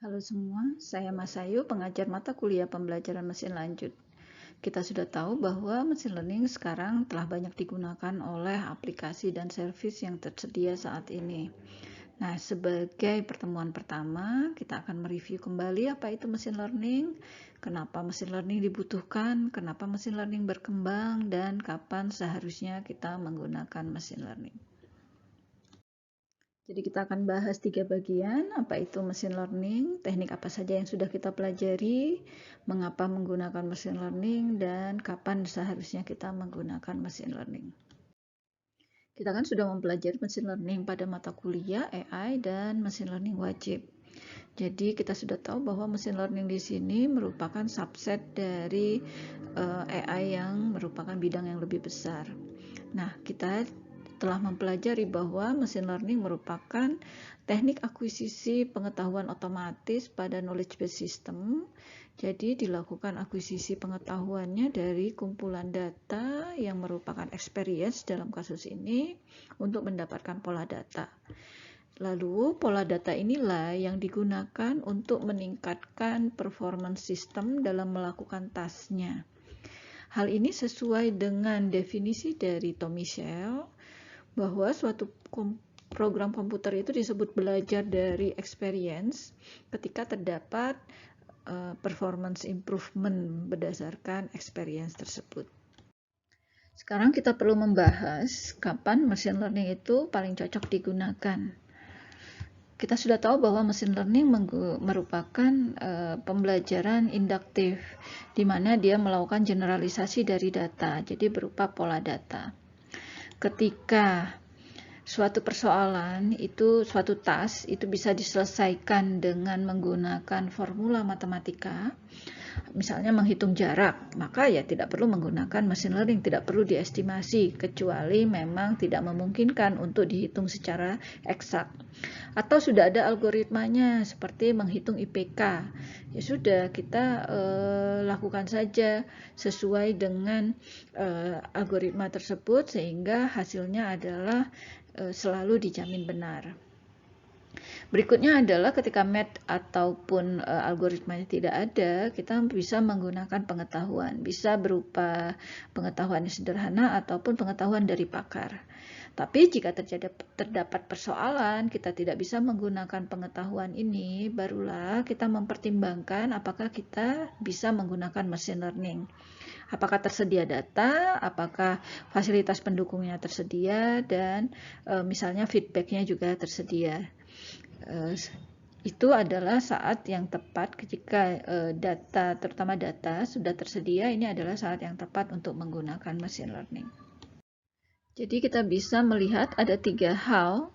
Halo semua, saya Mas Ayu, pengajar mata kuliah pembelajaran mesin lanjut. Kita sudah tahu bahwa mesin learning sekarang telah banyak digunakan oleh aplikasi dan servis yang tersedia saat ini. Nah, sebagai pertemuan pertama, kita akan mereview kembali apa itu mesin learning, kenapa mesin learning dibutuhkan, kenapa mesin learning berkembang, dan kapan seharusnya kita menggunakan mesin learning. Jadi kita akan bahas 3 bagian, apa itu machine learning, teknik apa saja yang sudah kita pelajari, mengapa menggunakan machine learning, dan kapan seharusnya kita menggunakan machine learning. Kita kan sudah mempelajari machine learning pada mata kuliah AI dan machine learning wajib. Jadi kita sudah tahu bahwa machine learning di sini merupakan subset dari AI yang merupakan bidang yang lebih besar. Nah, kita telah mempelajari bahwa machine learning merupakan teknik akuisisi pengetahuan otomatis pada knowledge based system. Jadi dilakukan akuisisi pengetahuannya dari kumpulan data yang merupakan experience dalam kasus ini untuk mendapatkan pola data. Lalu pola data inilah yang digunakan untuk meningkatkan performance sistem dalam melakukan task-nya. Hal ini sesuai dengan definisi dari Tommy Shell bahwa suatu program komputer itu disebut belajar dari experience ketika terdapat performance improvement berdasarkan experience tersebut. Sekarang kita perlu membahas kapan machine learning itu paling cocok digunakan. Kita sudah tahu bahwa machine learning merupakan pembelajaran induktif, di mana dia melakukan generalisasi dari data, jadi berupa pola data. Ketika suatu persoalan itu, suatu task itu bisa diselesaikan dengan menggunakan formula matematika, misalnya menghitung jarak, maka ya tidak perlu menggunakan machine learning, tidak perlu diestimasi, kecuali memang tidak memungkinkan untuk dihitung secara eksak. Atau sudah ada algoritmanya seperti menghitung IPK, ya sudah kita lakukan saja sesuai dengan algoritma tersebut sehingga hasilnya adalah selalu dijamin benar. Berikutnya adalah ketika math ataupun algoritmanya tidak ada, kita bisa menggunakan pengetahuan. Bisa berupa pengetahuan yang sederhana ataupun pengetahuan dari pakar. Tapi jika terdapat persoalan, kita tidak bisa menggunakan pengetahuan ini, barulah kita mempertimbangkan apakah kita bisa menggunakan machine learning. Apakah tersedia data, apakah fasilitas pendukungnya tersedia, dan misalnya feedbacknya juga tersedia. Itu adalah saat yang tepat ketika data, terutama data sudah tersedia, ini adalah saat yang tepat untuk menggunakan machine learning. Jadi kita bisa melihat ada 3 hal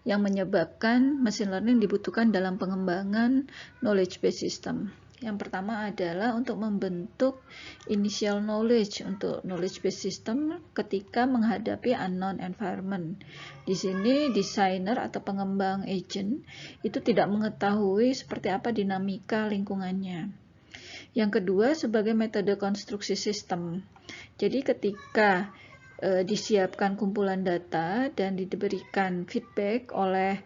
yang menyebabkan machine learning dibutuhkan dalam pengembangan knowledge based system. Yang pertama adalah untuk membentuk initial knowledge untuk knowledge based system ketika menghadapi unknown environment. Di sini desainer atau pengembang agent itu tidak mengetahui seperti apa dinamika lingkungannya. Yang kedua sebagai metode konstruksi sistem. Jadi ketika disiapkan kumpulan data dan diberikan feedback oleh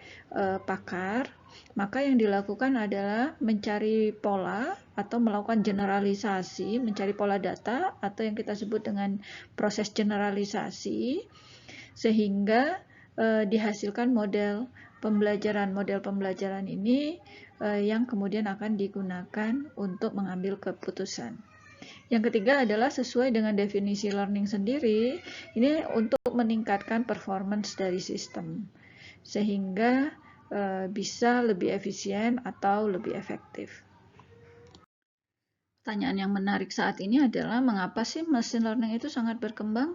pakar, maka yang dilakukan adalah mencari pola atau melakukan generalisasi, mencari pola data atau yang kita sebut dengan proses generalisasi, sehingga dihasilkan model pembelajaran. Model pembelajaran ini yang kemudian akan digunakan untuk mengambil keputusan. Yang ketiga adalah sesuai dengan definisi learning sendiri, ini untuk meningkatkan performance dari sistem, sehingga bisa lebih efisien atau lebih efektif. Pertanyaan yang menarik saat ini adalah mengapa sih machine learning itu sangat berkembang?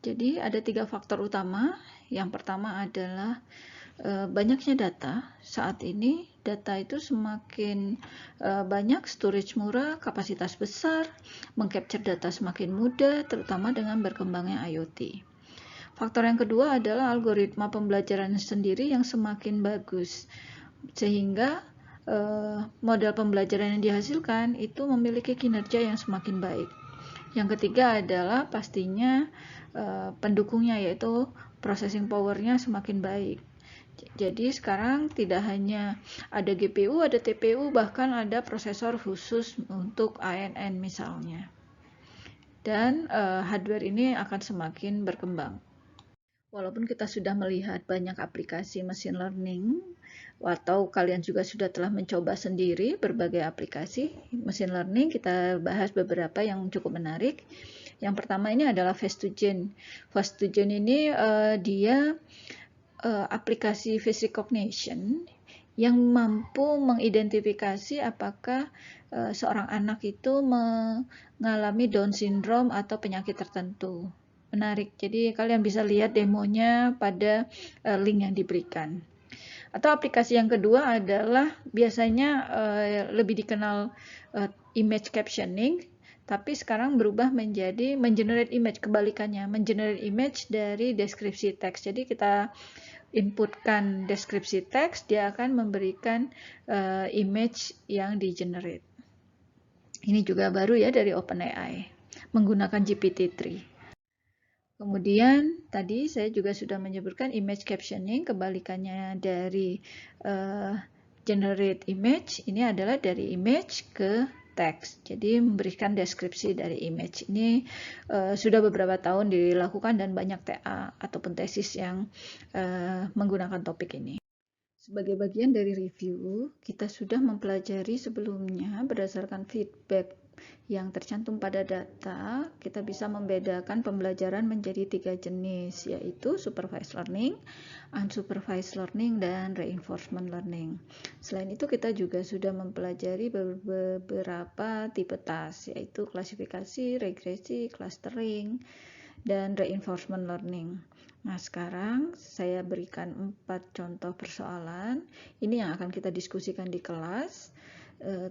Jadi ada 3 faktor utama. Yang pertama adalah banyaknya data. Saat ini data itu semakin banyak, storage murah, kapasitas besar, mengcapture data semakin mudah, terutama dengan berkembangnya IoT. Faktor yang kedua adalah algoritma pembelajaran sendiri yang semakin bagus, sehingga model pembelajaran yang dihasilkan itu memiliki kinerja yang semakin baik. Yang ketiga adalah pastinya pendukungnya, yaitu processing power-nya semakin baik. Jadi sekarang tidak hanya ada GPU, ada TPU, bahkan ada prosesor khusus untuk ANN misalnya. Dan hardware ini akan semakin berkembang. Walaupun kita sudah melihat banyak aplikasi machine learning, atau kalian juga sudah telah mencoba sendiri berbagai aplikasi machine learning, kita bahas beberapa yang cukup menarik. Yang pertama ini adalah Fast2Gen. Fast2Gen ini dia aplikasi face recognition yang mampu mengidentifikasi apakah seorang anak itu mengalami Down syndrome atau penyakit tertentu. Menarik, jadi kalian bisa lihat demonya pada link yang diberikan. Atau aplikasi yang kedua adalah biasanya lebih dikenal image captioning, tapi sekarang berubah menjadi mengenerate image, kebalikannya, mengenerate image dari deskripsi teks. Jadi kita inputkan deskripsi teks, dia akan memberikan image yang di-generate. Ini juga baru ya dari OpenAI, menggunakan GPT-3. Kemudian tadi saya juga sudah menyebutkan image captioning, kebalikannya dari generate image, ini adalah dari image ke teks. Jadi memberikan deskripsi dari image. Ini sudah beberapa tahun dilakukan dan banyak TA ataupun tesis yang menggunakan topik ini. Sebagai bagian dari review, kita sudah mempelajari sebelumnya berdasarkan feedback yang tercantum pada data, kita bisa membedakan pembelajaran menjadi 3 jenis, yaitu supervised learning, unsupervised learning, dan reinforcement learning. Selain itu, kita juga sudah mempelajari beberapa tipe task, yaitu klasifikasi, regresi, clustering, dan reinforcement learning. Nah, sekarang saya berikan 4 contoh persoalan. Ini yang akan kita diskusikan di kelas.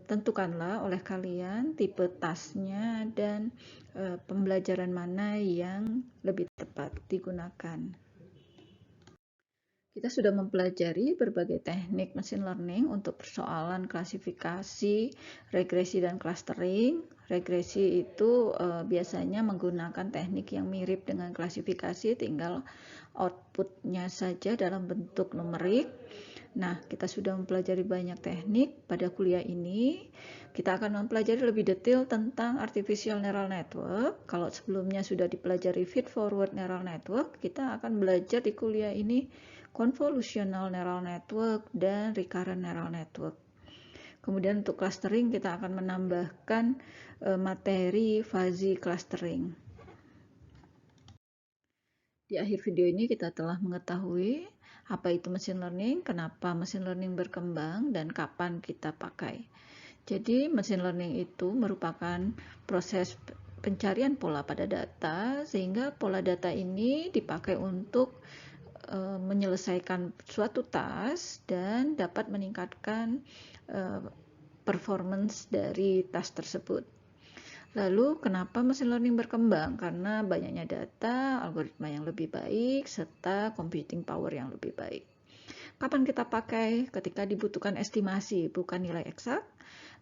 Tentukanlah oleh kalian tipe tasknya dan pembelajaran mana yang lebih tepat digunakan. Kita sudah mempelajari berbagai teknik machine learning untuk persoalan klasifikasi, regresi, dan clustering. Regresi itu biasanya menggunakan teknik yang mirip dengan klasifikasi, tinggal outputnya saja dalam bentuk numerik. Nah, kita sudah mempelajari banyak teknik pada kuliah ini. Kita akan mempelajari lebih detail tentang artificial neural network. Kalau sebelumnya sudah dipelajari feed-forward neural network, kita akan belajar di kuliah ini convolutional neural network dan recurrent neural network. Kemudian untuk clustering kita akan menambahkan materi fuzzy clustering. Di akhir video ini kita telah mengetahui apa itu machine learning, kenapa machine learning berkembang, dan kapan kita pakai. Jadi machine learning itu merupakan proses pencarian pola pada data, sehingga pola data ini dipakai untuk menyelesaikan suatu task dan dapat meningkatkan performance dari task tersebut. Lalu kenapa machine learning berkembang? Karena banyaknya data, algoritma yang lebih baik, serta computing power yang lebih baik. Kapan kita pakai? Ketika dibutuhkan estimasi, bukan nilai eksak.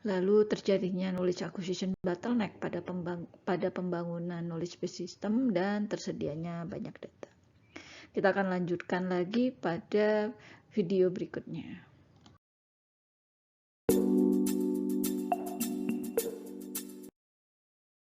Lalu terjadinya knowledge acquisition bottleneck pada pembangunan knowledge base system dan tersedianya banyak data. Kita akan lanjutkan lagi pada video berikutnya.